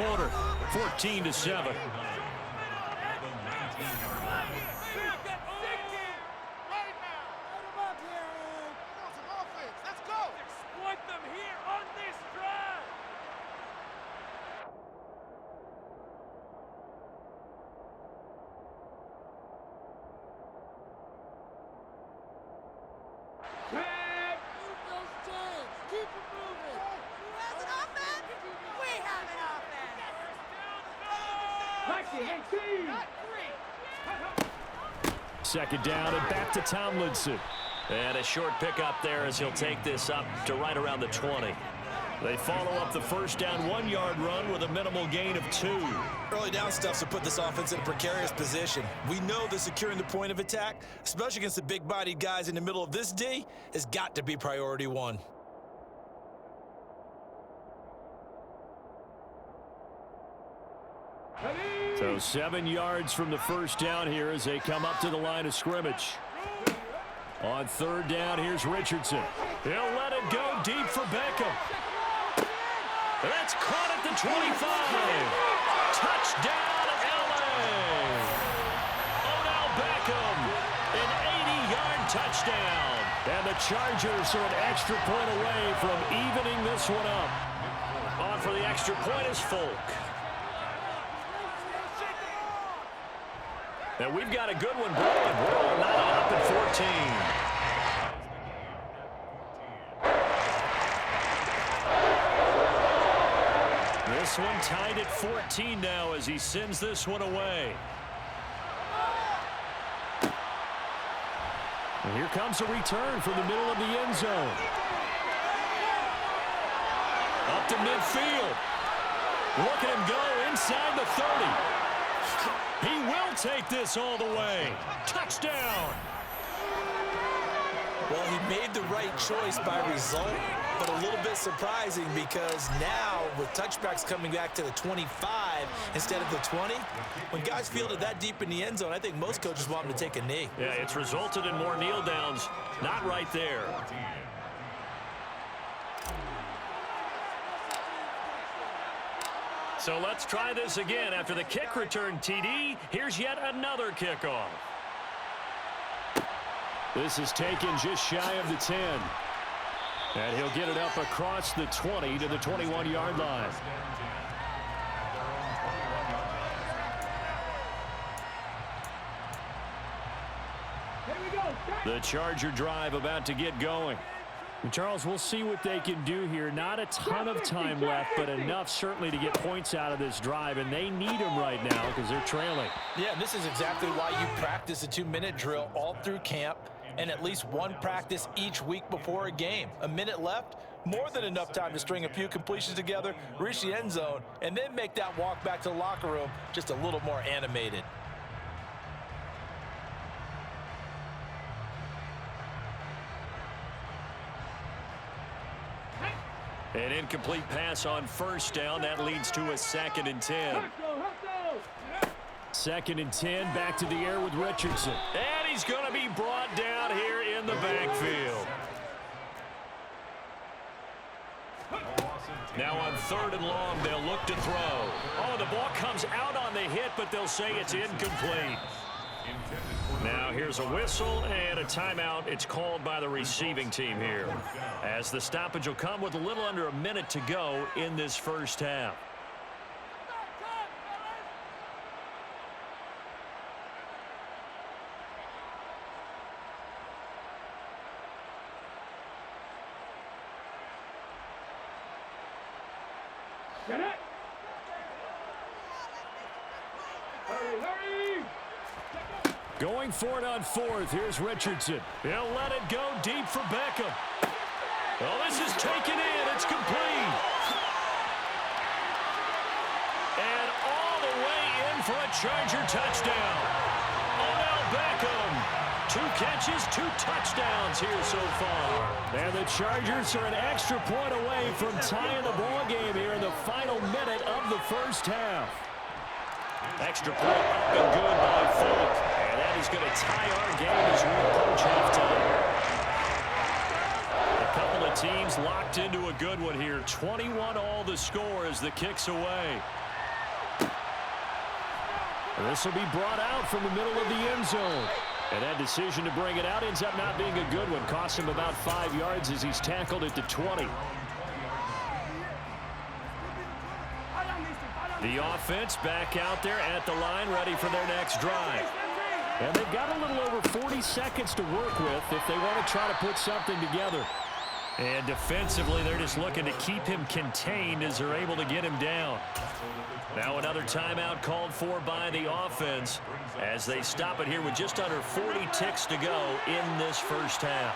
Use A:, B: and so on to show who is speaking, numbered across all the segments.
A: quarter, 14-7. Second down and back to Tomlinson. And a short pickup there as he'll take this up to right around the 20. They follow up the first down 1-yard run with a minimal gain of 2.
B: Early down stuff's to put this offense in a precarious position. We know that securing the point of attack, especially against the big-bodied guys in the middle of this D, has got to be priority 1.
A: So 7 yards from the first down here as they come up to the line of scrimmage. On third down, here's Richardson. He'll let it go deep for Beckham. That's caught at the 25. Touchdown, L.A. Odell Beckham, an 80-yard touchdown. And the Chargers are an extra point away from evening this one up. On for the extra point is Folk. And we've got a good one brewing. We're all knotted up at 14. This one tied at 14 now as he sends this one away. And here comes a return from the middle of the end zone. Up to midfield. Look at him go inside the 30. He will take this all the way. Touchdown.
B: Well, he made the right choice by result, but a little bit surprising because now with touchbacks coming back to the 25 instead of the 20, when guys field it that deep in the end zone, I think most coaches want them to take a knee.
A: Yeah, it's resulted in more kneel downs. Not right there. So let's try this again. After the kick return TD, here's yet another kickoff. This is taken just shy of the 10. And he'll get it up across the 20 to the 21-yard line. The Charger drive about to get going. Charles, we'll see what they can do here. Not a ton of time left, but enough certainly to get points out of this drive, and they need them right now because they're trailing.
B: Yeah, this is exactly why you practice a 2-minute drill all through camp and at least one practice each week before a game. A minute left, more than enough time to string a few completions together, reach the end zone, and then make that walk back to the locker room just a little more animated.
A: An incomplete pass on first down. That leads to a 2nd and 10. 2nd and 10, back to the air with Richardson. And he's going to be brought down here in the backfield. Now on 3rd and long, they'll look to throw. Oh, the ball comes out on the hit, but they'll say it's incomplete. Now here's a whistle and a timeout. It's called by the receiving team here, as the stoppage will come with a little under a minute to go in this first half. Going for it on 4th. Here's Richardson. He'll let it go deep for Beckham. Well, this is taken in. It's complete. And all the way in for a Charger touchdown. Odell Beckham. 2 catches, 2 touchdowns here so far. And the Chargers are an extra point away from tying the ball game here in the final minute of the first half. Extra point up and good by Folk. And that is going to tie our game as we approach halftime. A couple of teams locked into a good one here. 21 all the score as the kick's away. This will be brought out from the middle of the end zone. And that decision to bring it out ends up not being a good one. Costs him about 5 yards as he's tackled at the 20. The offense back out there at the line, ready for their next drive. And they've got a little over 40 seconds to work with if they want to try to put something together. And defensively, they're just looking to keep him contained as they're able to get him down. Now another timeout called for by the offense as they stop it here with just under 40 ticks to go in this first half.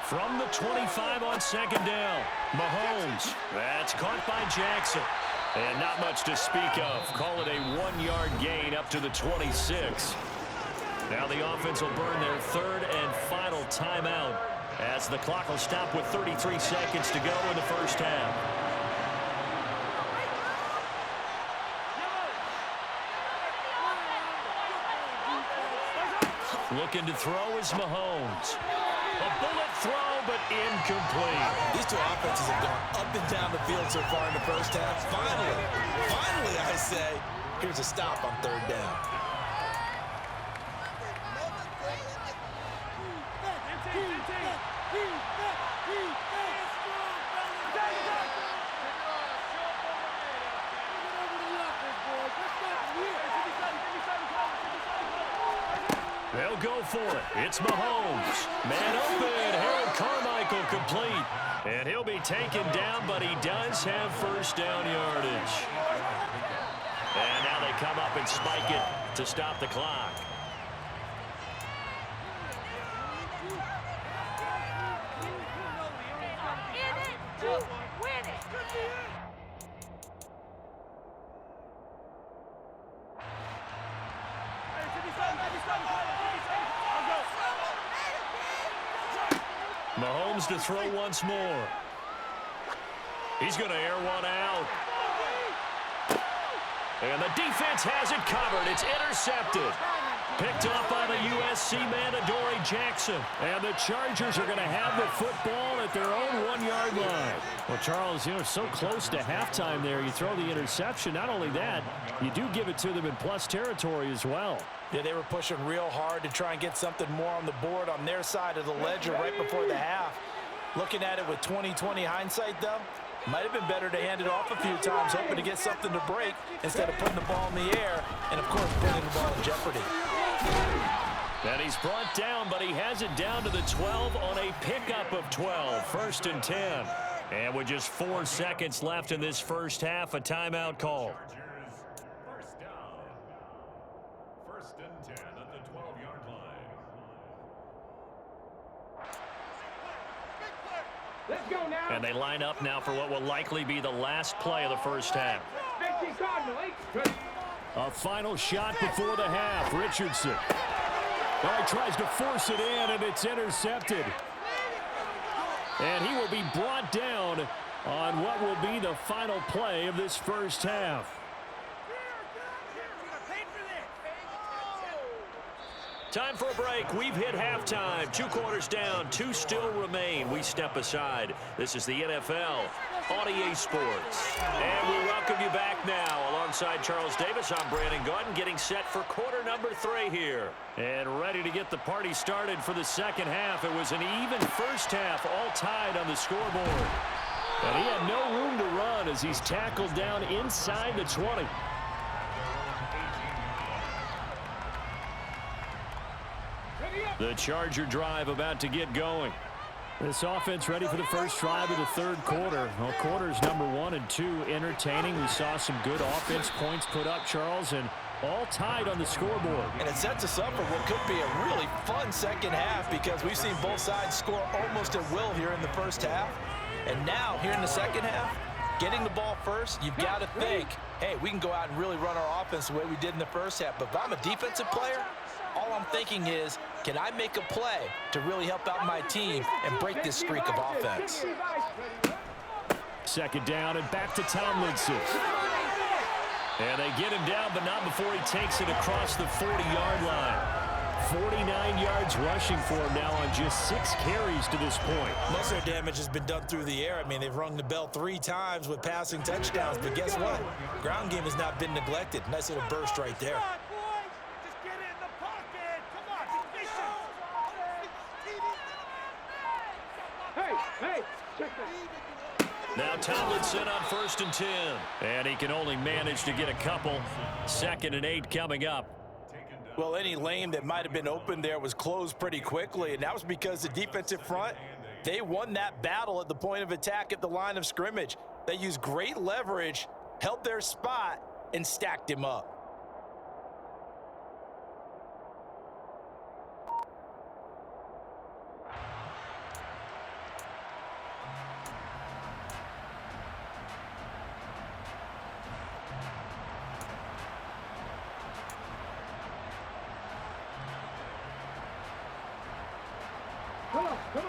A: From the 25 on second down, Mahomes. That's caught by Jackson. And not much to speak of. Call it a 1-yard gain up to the 26. Now the offense will burn their third and final timeout as the clock will stop with 33 seconds to go in the first half. Looking to throw is Mahomes. A bullet throw, but incomplete.
B: These two offenses have gone up and down the field so far in the first half. Finally, I say, here's a stop on third down.
A: They'll go for it. It's Mahomes. Man open. Harold Carmichael complete. And he'll be taken down, but he does have first down yardage. And now they come up and spike it to stop the clock. Mahomes to throw once more. He's going to air one out. And the defense has it covered. It's intercepted. Picked up by the USC man, Adoree Jackson. And the Chargers are going to have the football at their own 1-yard line. Well, Charles, you know, so close to halftime there. You throw the interception. Not only that, you do give it to them in plus territory as well.
B: Yeah, they were pushing real hard to try and get something more on the board on their side of the ledger right before the half. Looking at it with 20/20 hindsight, though, might have been better to hand it off a few times, hoping to get something to break instead of putting the ball in the air and, of course, putting the ball in jeopardy.
A: And he's brought down, but he has it down to the 12 on a pickup of 12. First and 10. And with just 4 seconds left in this first half, a timeout call.
C: First and 10 at the 12-yard line.
D: Let's go now.
A: And they line up now for what will likely be the last play of the first half. A final shot before the half. Richardson. Well, he tries to force it in, and it's intercepted. And he will be brought down on what will be the final play of this first half. Time for a break. We've hit halftime. 2 quarters down. 2 still remain. We step aside. This is the NFL on EA Sports. And we welcome you back now. Alongside Charles Davis, I'm Brandon Gaudin, getting set for quarter number 3 here. And ready to get the party started for the second half. It was an even first half, all tied on the scoreboard. And he had no room to run as he's tackled down inside the 20. The Charger drive about to get going. This offense ready for the first drive of the third quarter. Well, quarters number 1 and 2 entertaining. We saw some good offense points put up, Charles, and all tied on the scoreboard.
B: And it sets us up for what could be a really fun second half because we've seen both sides score almost at will here in the first half. And now, here in the second half, getting the ball first, you've got to think, hey, we can go out and really run our offense the way we did in the first half. But if I'm a defensive player, all I'm thinking is, can I make a play to really help out my team and break this streak of offense?
A: Second down and back to Tomlinson. And they get him down, but not before he takes it across the 40-yard line. 49 yards rushing for him now on just 6 carries to this point.
B: Most of their damage has been done through the air. I mean, they've rung the bell 3 times with passing touchdowns, but guess what? Ground game has not been neglected. Nice little burst right there.
A: Now Tomlinson on 1st and 10. And he can only manage to get a couple. 2nd and 8 coming up.
B: Well, any lane that might have been open there was closed pretty quickly, and that was because the defensive front, they won that battle at the point of attack at the line of scrimmage. They used great leverage, held their spot, and stacked him up.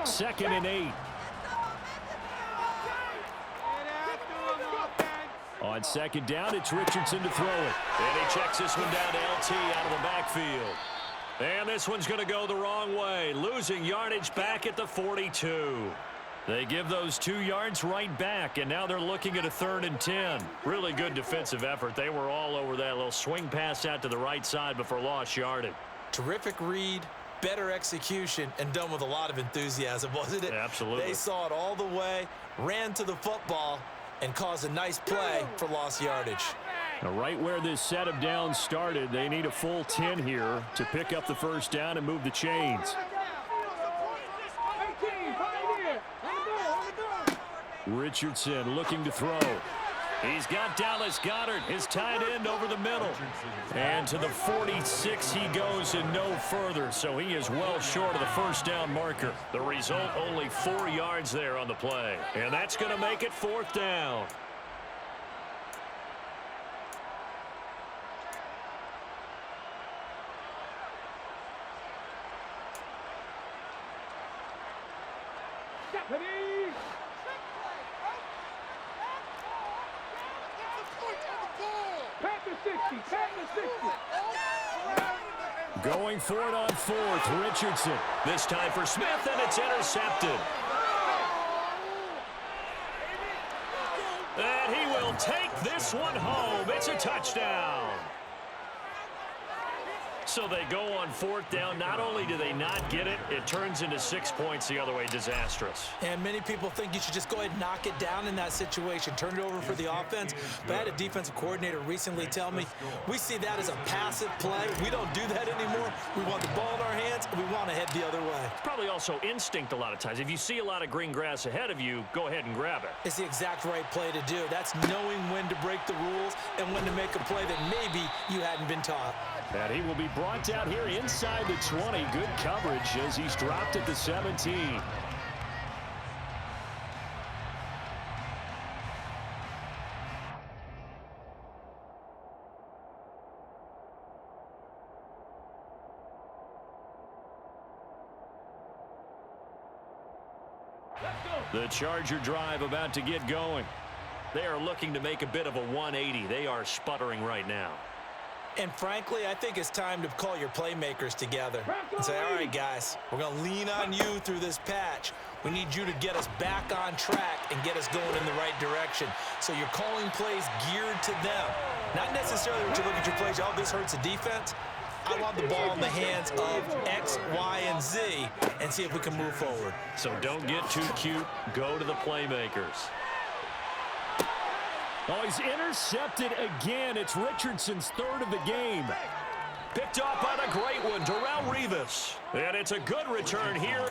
A: Second and 8. On 2nd down, it's Richardson to throw it. And he checks this one down to LT out of the backfield. And this one's going to go the wrong way, losing yardage back at the 42. They give those 2 yards right back, and now they're looking at a 3rd and 10. Really good defensive effort. They were all over that little swing pass out to the right side before lost yardage.
B: Terrific read. Better execution, and done with a lot of enthusiasm, wasn't it?
A: Absolutely.
B: They saw it all the way, ran to the football, and caused a nice play for lost yardage.
A: Now, right where this set of downs started, they need a full 10 here to pick up the 1st down and move the chains. Richardson looking to throw. He's got Dallas Goedert, his tight end, over the middle. And to the 46 he goes and no further, so he is well short of the 1st down marker. The result, only 4 yards there on the play. And that's going to make it 4th down. Going for it on 4th, Richardson. This time for Smith, and it's intercepted. And he will take this one home. It's a touchdown. So they go on 4th down. Not only do they not get it, it turns into 6 points the other way. Disastrous.
B: And many people think you should just go ahead and knock it down in that situation, turn it over for the offense. But I had a defensive coordinator recently tell me, we see that as a passive play. We don't do that anymore. We want the ball in our hands, and we want to head the other way.
A: It's probably also instinct a lot of times. If you see a lot of green grass ahead of you, go ahead and grab it.
B: It's the exact right play to do. That's knowing when to break the rules and when to make a play that maybe you hadn't been taught.
A: And he will be brought down here inside the 20. Good coverage as he's dropped at the 17. The Charger drive about to get going. They are looking to make a bit of a 180. They are sputtering right now.
B: And frankly, I think it's time to call your playmakers together and say, all right, guys, we're going to lean on you through this patch. We need you to get us back on track and get us going in the right direction. So you're calling plays geared to them. Not necessarily when you look at your plays, oh, this hurts the defense. I want the ball in the hands of X, Y, and Z and see if we can move forward.
A: So don't get too cute. Go to the playmakers. Oh, he's intercepted again. It's Richardson's 3rd of the game. Picked off on a great one, Darrelle Revis. And it's a good return here.